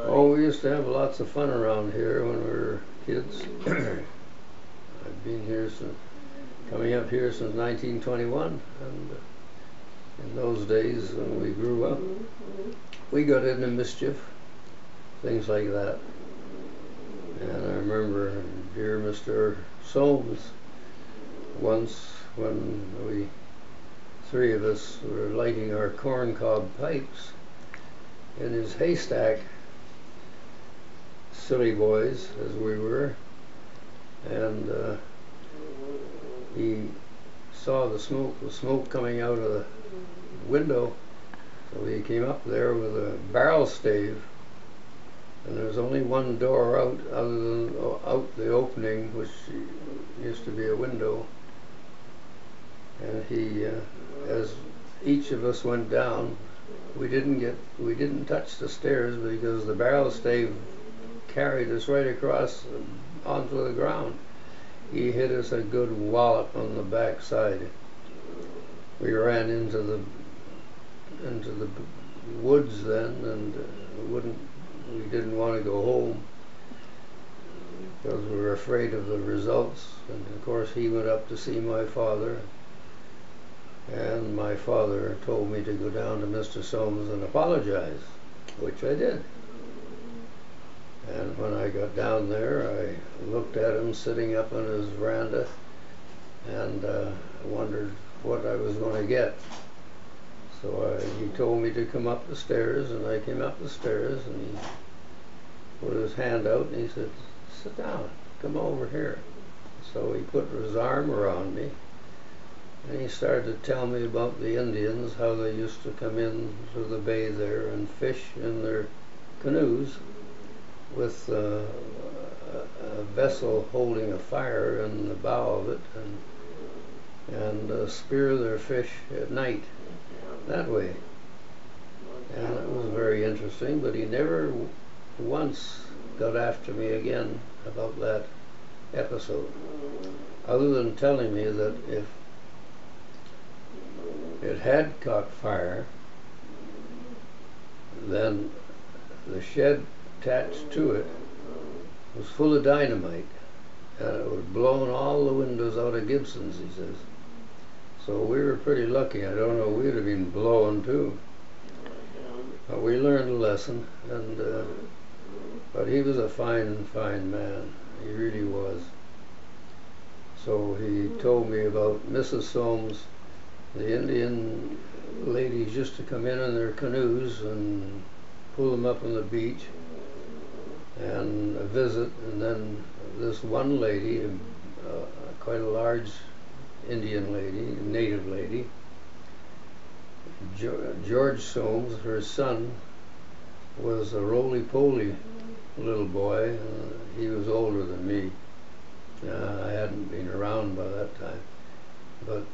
Oh, we used to have lots of fun around here when we were kids. I've been here since, coming up here since 1921, and in those days when we grew up, we got into mischief, things like that. And I remember dear Mr. Soames, once when we, three of us, were lighting our corncob pipes in his haystack, silly boys as we were, and he saw the smoke coming out of the window, so he came up there with a barrel stave, and there was only one door out other than out the opening, which used to be a window, and he as each of us went down, we didn't touch the stairs because the barrel stave carried us right across onto the ground. He hit us a good wallop on the back side. We ran into the woods then, and we didn't want to go home because we were afraid of the results. And of course he went up to see my father, and my father told me to go down to Mr. Soames and apologize, which I did. And when I got down there, I looked at him sitting up on his veranda and wondered what I was going to get. So he told me to come up the stairs, and I came up the stairs, and he put his hand out and he said, "Sit down, come over here." So he put his arm around me, and he started to tell me about the Indians, how they used to come in to the bay there and fish in their canoes with a vessel holding a fire in the bow of it, and spear their fish at night that way. And it was very interesting, but he never once got after me again about that episode, other than telling me that if it had caught fire, then the shed attached to it was full of dynamite, and it would have blown all the windows out of Gibson's, he says. So we were pretty lucky. I don't know, we'd have been blown too. But we learned a lesson, and but he was a fine man. He really was. So he told me about Mrs. Soames. The Indian ladies used to come in their canoes and pull them up on the beach and visit, and then this one lady, quite a large Indian lady, native lady, George Soames, her son, was a roly-poly little boy. He was older than me. I hadn't been around by that time. But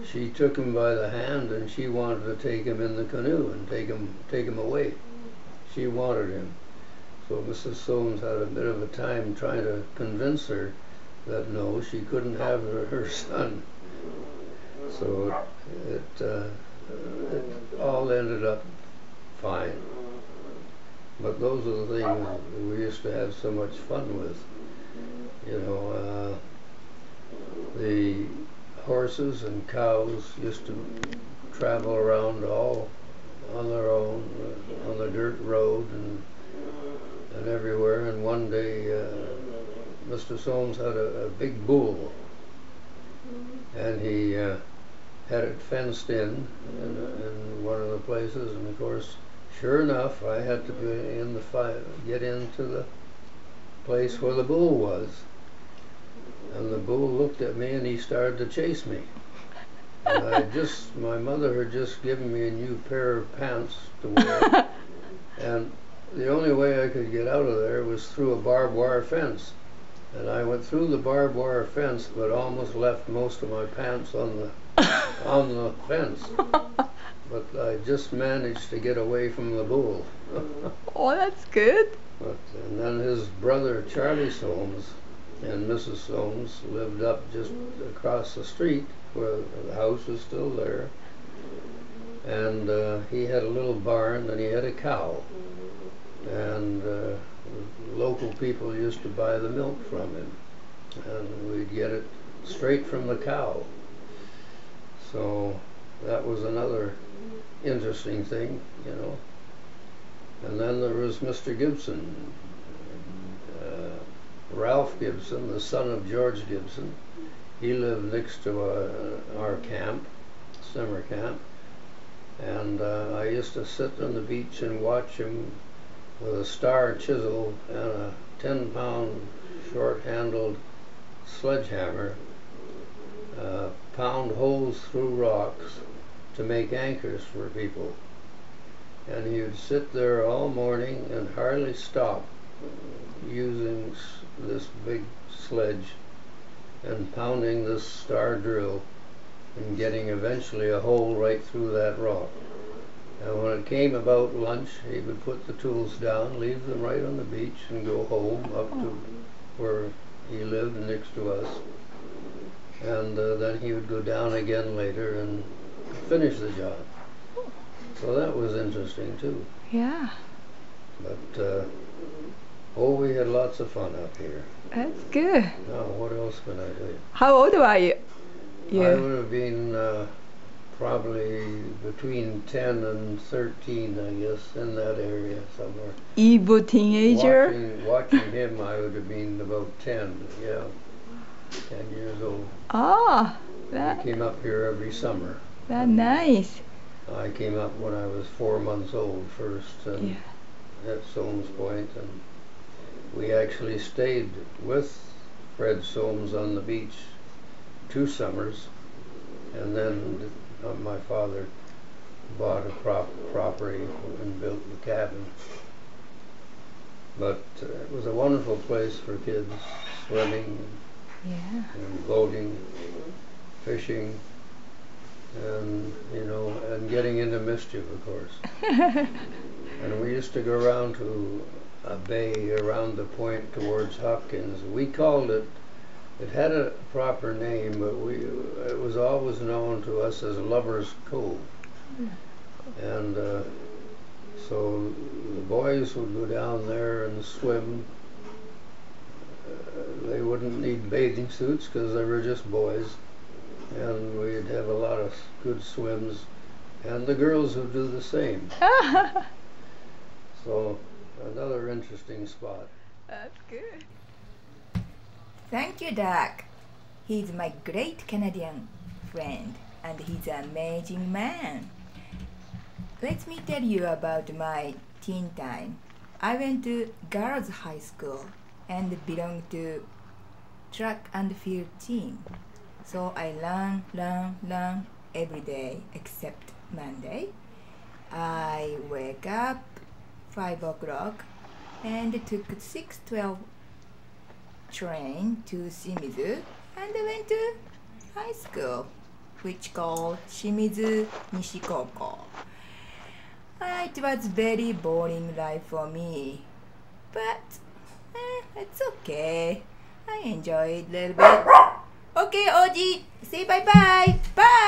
she took him by the hand, and she wanted to take him in the canoe and take him away. She wanted him. So Mrs. Soames had a bit of a time trying to convince her that no, she couldn't have her son. So it all ended up fine. But those are the things we used to have so much fun with. You know, the horses and cows used to travel around all on their own, on the dirt road and everywhere. And one day Mr. Soames had a big bull, and he had it fenced in one of the places, and of course, sure enough, I had to get into the place where the bull was. And the bull looked at me and he started to chase me. And my mother had just given me a new pair of pants to wear. And the only way I could get out of there was through a barbed wire fence. And I went through the barbed wire fence, but almost left most of my pants on the fence. But I just managed to get away from the bull. Oh, that's good. And then his brother, Charlie Soames, and Mrs. Soames lived up just across the street where the house was still there. And he had a little barn, and he had a cow. old people used to buy the milk from him, and we'd get it straight from the cow. So that was another interesting thing, you know. And then there was Mr. Gibson, Ralph Gibson, the son of George Gibson. He lived next to our camp, summer camp, and I used to sit on the beach and watch him with a star chisel and a 10-pound short-handled sledgehammer pound holes through rocks to make anchors for people. And he would sit there all morning and hardly stop using this big sledge and pounding this star drill and getting eventually a hole right through that rock. And when it came about lunch, he would put the tools down, leave them right on the beach, and go home up to where he lived next to us. And then he would go down again later and finish the job. So that was interesting too. Yeah. But we had lots of fun up here. That's good. Now, what else can I do? How old were you? I would have been probably between 10 and 13, I guess, in that area somewhere. Evil teenager? Watching him, I would have been about 10, yeah. 10 years old. Ah, He came up here every summer. that's nice. I came up when I was 4 months old first, and at Soames Point, and we actually stayed with Fred Soames on the beach 2 summers, and then my father bought a property and built the cabin. But it was a wonderful place for kids, swimming and boating, fishing, and and getting into mischief, of course. And we used to go around to a bay around the point towards Hopkins. We called it had a proper name, but it was always known to us as Lover's Cove. And so the boys would go down there and swim. They wouldn't need bathing suits because they were just boys. And we'd have a lot of good swims. And the girls would do the same. So another interesting spot. That's good. Thank you, Doug. He's my great Canadian friend, and he's an amazing man. Let me tell you about my teen time. I went to girls' high school and belonged to track and field team. So I run every day except Monday. I wake up 5 o'clock and took 6:12 train to Shimizu and went to high school, which called Shimizu Nishikoko. It was very boring life for me, but it's okay. I enjoyed it a little bit. Okay, Oji, say bye-bye. Bye!